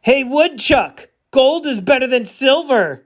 Hey, Woodchuck! Gold is better than silver!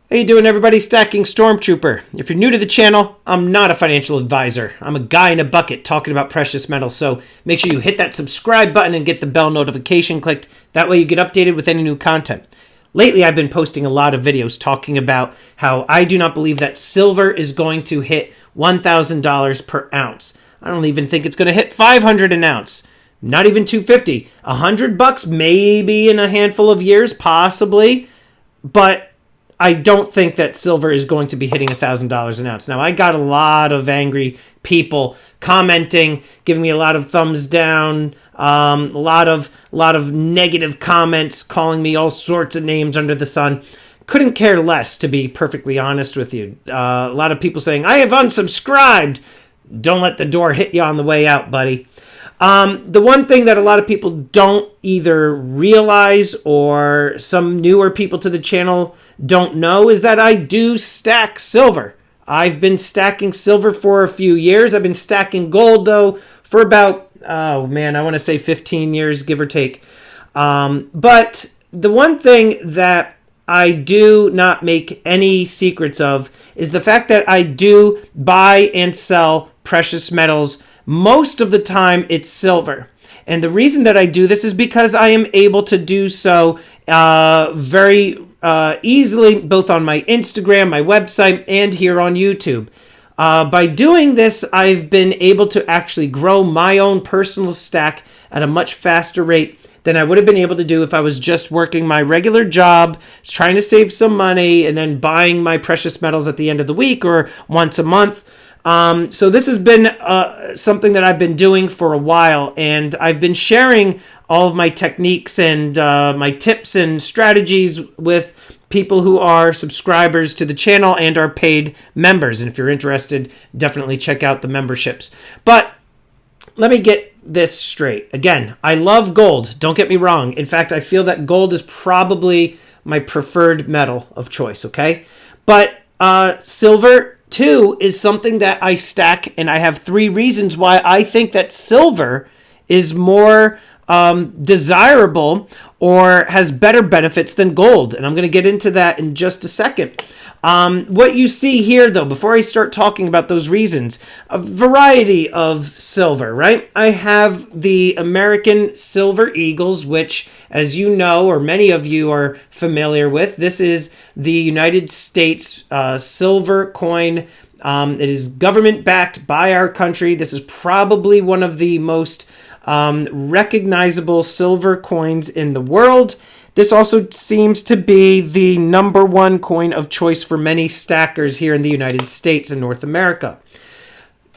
How you doing, everybody? Stacking Stormtrooper. If you're new to the channel, I'm not a financial advisor. I'm a guy in a bucket talking about precious metals, so make sure you hit that subscribe button and get the bell notification clicked. That way you get updated with any new content. Lately, I've been posting a lot of videos talking about how I do not believe that silver is going to hit $1,000 per ounce. I don't even think it's going to hit $500 an ounce. Not even $250. $100 maybe in a handful of years, possibly. But I don't think that silver is going to be hitting $1,000 an ounce. Now, I got a lot of angry people commenting, giving me a lot of thumbs down, a lot of negative comments, calling me all sorts of names under the sun. Couldn't care less, to be perfectly honest with you. A lot of people saying, I have unsubscribed. Don't let the door hit you on the way out, buddy. The one thing that a lot of people don't either realize or some newer people to the channel don't know is that I do stack silver. I've been stacking silver for a few years. I've been stacking gold, though, for about, I want to say 15 years, give or take. But the one thing that I do not make any secrets of is the fact that I do buy and sell precious metals. Most of the time, it's silver. And the reason that I do this is because I am able to do so very easily, both on my Instagram, my website, and here on YouTube. By doing this, I've been able to actually grow my own personal stack at a much faster rate than I would have been able to do if I was just working my regular job, trying to save some money, and then buying my precious metals at the end of the week or once a month. So this has been something that I've been doing for a while, and I've been sharing all of my techniques and my tips and strategies with people who are subscribers to the channel and are paid members. And if you're interested, definitely check out the memberships. But let me get this straight. Again, I love gold. Don't get me wrong. In fact, I feel that gold is probably my preferred metal of choice, okay? But silver, too, is something that I stack, and I have 3 reasons why I think that silver is more desirable or has better benefits than gold. And I'm going to get into that in just a second. What you see here, though, before I start talking about those reasons, a variety of silver, right? I have the American Silver Eagles, which, as you know, or many of you are familiar with, this is the United States silver coin. It is government-backed by our country. This is probably one of the most recognizable silver coins in the world. This also seems to be the #1 coin of choice for many stackers here in the United States and North America.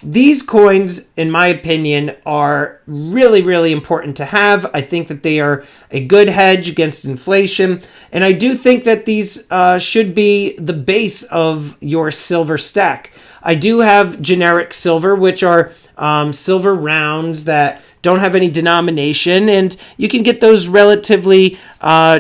These coins, in my opinion, are really, really important to have. I think that they are a good hedge against inflation. And I do think that these should be the base of your silver stack. I do have generic silver, which are silver rounds that don't have any denomination, and you can get those relatively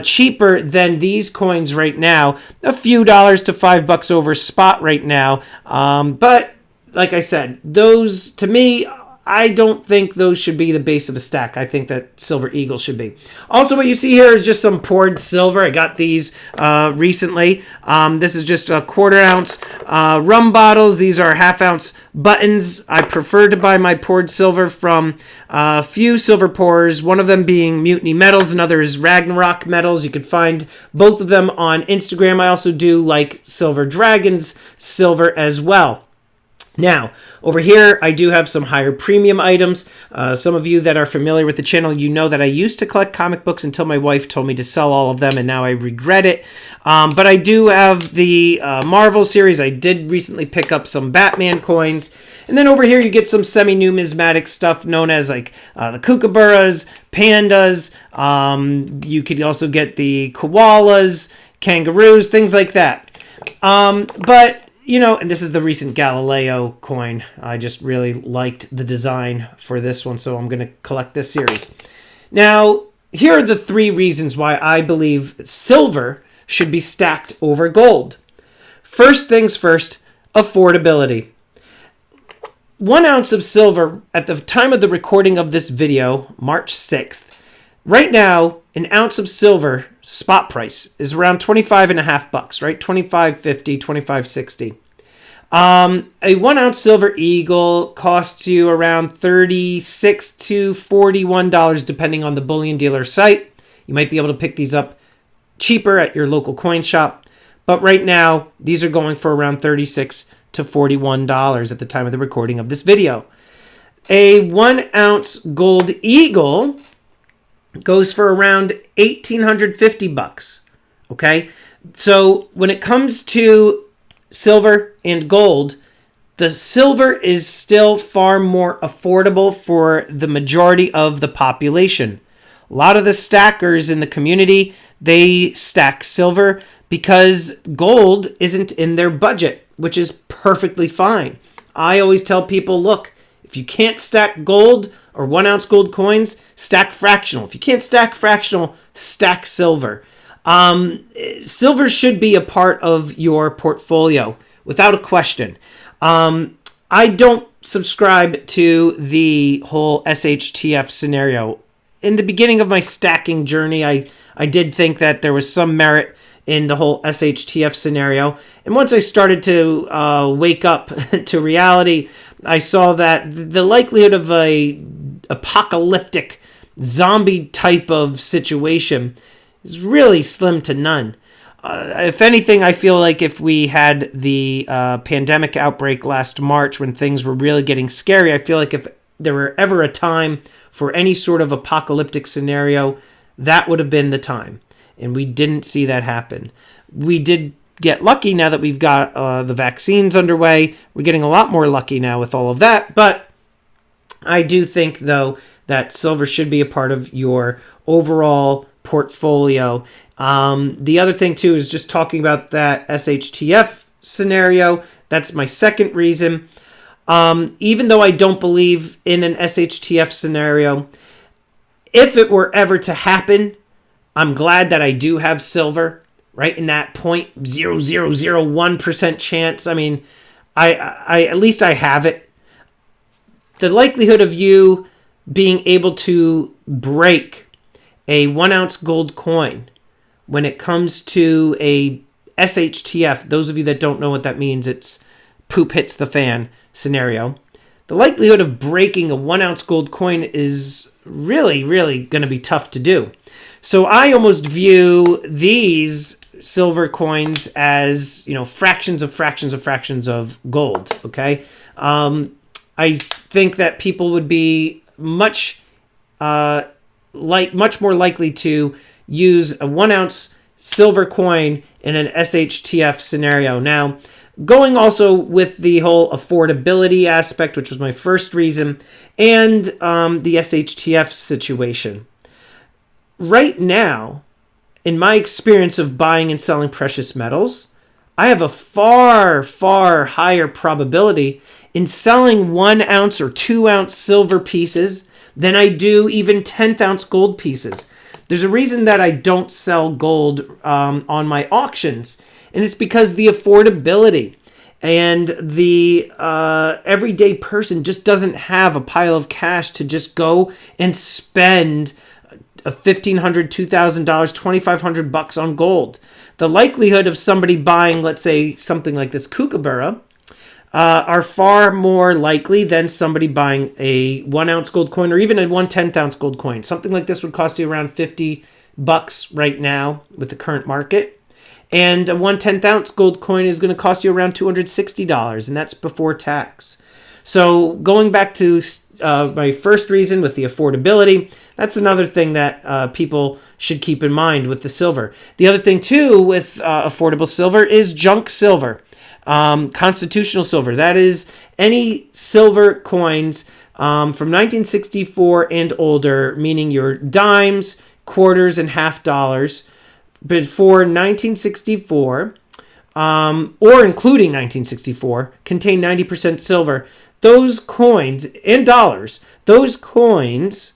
cheaper than these coins right now. A few dollars to $5 over spot right now. But like I said, those, to me, I don't think those should be the base of a stack. I think that Silver Eagle should be. Also, what you see here is just some poured silver. I got these recently. This is just a 1/4 ounce rum bottles. These are 1/2 ounce buttons. I prefer to buy my poured silver from a few silver pourers, one of them being Mutiny Metals, another is Ragnarok Metals. You can find both of them on Instagram. I also do like Silver Dragons silver as well. Now, over here, I do have some higher premium items. Some of you that are familiar with the channel, you know that I used to collect comic books until my wife told me to sell all of them, and now I regret it. But I do have the Marvel series. I did recently pick up some Batman coins. And then over here, you get some semi-numismatic stuff known as like the kookaburras, pandas. You could also get the koalas, kangaroos, things like that. But you know, and this is the recent Galileo coin. I just really liked the design for this one, so I'm going to collect this series. Now, here are the 3 reasons why I believe silver should be stacked over gold. First things first, affordability. 1 ounce of silver at the time of the recording of this video, March 6th. Right now, an ounce of silver spot price is around $25.50, right? $25.50, $25.60. A 1 ounce silver eagle costs you around $36 to $41 depending on the bullion dealer site. You might be able to pick these up cheaper at your local coin shop, but right now these are going for around $36 to $41 at the time of the recording of this video. A 1 ounce gold eagle goes for around $1,850. Okay, so when it comes to silver and gold, the silver is still far more affordable for the majority of the population. A lot of the stackers in the community, they stack silver because gold isn't in their budget, which is perfectly fine. I always tell people, look, if you can't stack gold or 1 ounce gold coins, stack fractional. If you can't stack fractional, stack silver. Silver should be a part of your portfolio without a question. I don't subscribe to the whole SHTF scenario. In the beginning of my stacking journey, I did think that there was some merit in the whole SHTF scenario. And once I started to wake up to reality, I saw that the likelihood of a apocalyptic zombie type of situation is really slim to none. If anything, I feel like if we had the pandemic outbreak last March when things were really getting scary, I feel like if there were ever a time for any sort of apocalyptic scenario, that would have been the time. And we didn't see that happen. We did get lucky now that we've got the vaccines underway. We're getting a lot more lucky now with all of that. But I do think, though, that silver should be a part of your overall portfolio. The other thing, too, is just talking about that SHTF scenario. That's my second reason. Even though I don't believe in an SHTF scenario, if it were ever to happen, I'm glad that I do have silver, right? In that 0.0001% chance. I mean, I at least I have it. The likelihood of you being able to break a 1 ounce gold coin when it comes to a SHTF, those of you that don't know what that means, it's poop hits the fan scenario. The likelihood of breaking a 1 ounce gold coin is really, really going to be tough to do. So I almost view these silver coins as, fractions of gold. Okay. I think that people would be much more likely to use a 1 ounce silver coin in an SHTF scenario. Now, going also with the whole affordability aspect, which was my first reason, and the SHTF situation. Right now, in my experience of buying and selling precious metals, I have a far, far higher probability in selling 1 ounce or 2 ounce silver pieces than I do even 10th ounce gold pieces. There's a reason that I don't sell gold on my auctions, and it's because the affordability and the everyday person just doesn't have a pile of cash to just go and spend $1,500, $2,000, $2,500 on gold. The likelihood of somebody buying, let's say, something like this kookaburra are far more likely than somebody buying a 1 ounce gold coin or even a 1/10 ounce gold coin. Something like this would cost you around $50 right now with the current market. And a 1/10 ounce gold coin is going to cost you around $260, and that's before tax. So going back to my first reason with the affordability, that's another thing that people should keep in mind with the silver. The other thing, too, with affordable silver is junk silver. Constitutional silver. That is any silver coins from 1964 and older, meaning your dimes, quarters, and half dollars before 1964, or including 1964, contain 90% silver. Those coins and dollars, those coins,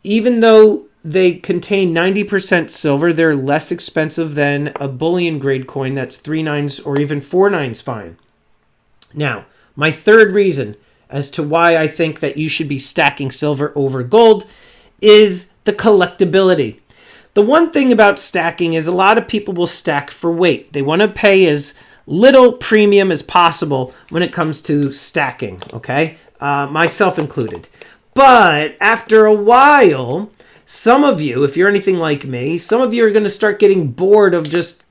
even though they contain 90% silver. They're less expensive than a bullion grade coin that's 3 nines or even 4 nines fine. Now, my third reason as to why I think that you should be stacking silver over gold is the collectibility. The one thing about stacking is a lot of people will stack for weight. They want to pay as little premium as possible when it comes to stacking, okay? Myself included. But after a while, some of you, if you're anything like me, some of you are going to start getting bored of just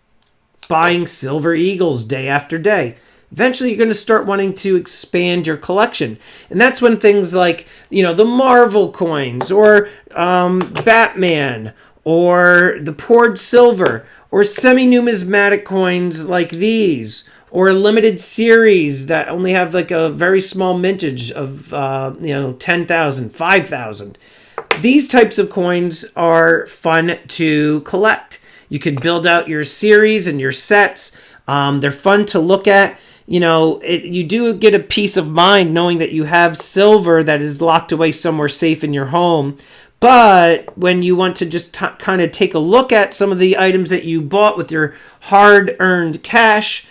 buying silver eagles day after day. Eventually, you're going to start wanting to expand your collection. And that's when things like, the Marvel coins or Batman or the poured silver or semi-numismatic coins like these or limited series that only have like a very small mintage of, 10,000, 5,000. These types of coins are fun to collect. You can build out your series and your sets. They're fun to look at. You do get a peace of mind knowing that you have silver that is locked away somewhere safe in your home. But when you want to just kind of take a look at some of the items that you bought with your hard-earned cash,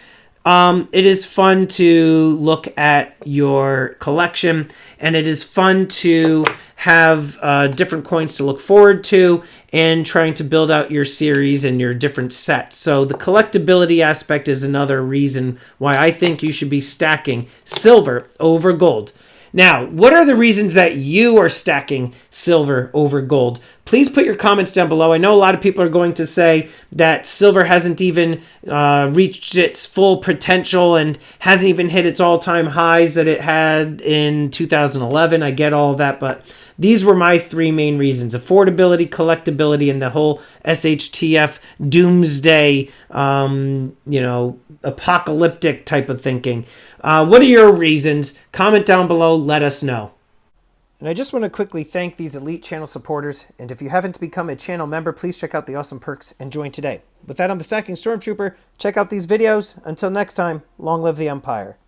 it is fun to look at your collection, and it is fun to have different coins to look forward to and trying to build out your series and your different sets. So the collectability aspect is another reason why I think you should be stacking silver over gold. Now, what are the reasons that you are stacking silver over gold? Please put your comments down below. I know a lot of people are going to say that silver hasn't even reached its full potential and hasn't even hit its all-time highs that it had in 2011. I get all of that, but these were my three main reasons: affordability, collectability, and the whole SHTF doomsday, apocalyptic type of thinking. What are your reasons? Comment down below. Let us know. And I just want to quickly thank these elite channel supporters. And if you haven't become a channel member, please check out the awesome perks and join today. With that, I'm the Stacking Stormtrooper. Check out these videos. Until next time, long live the Empire.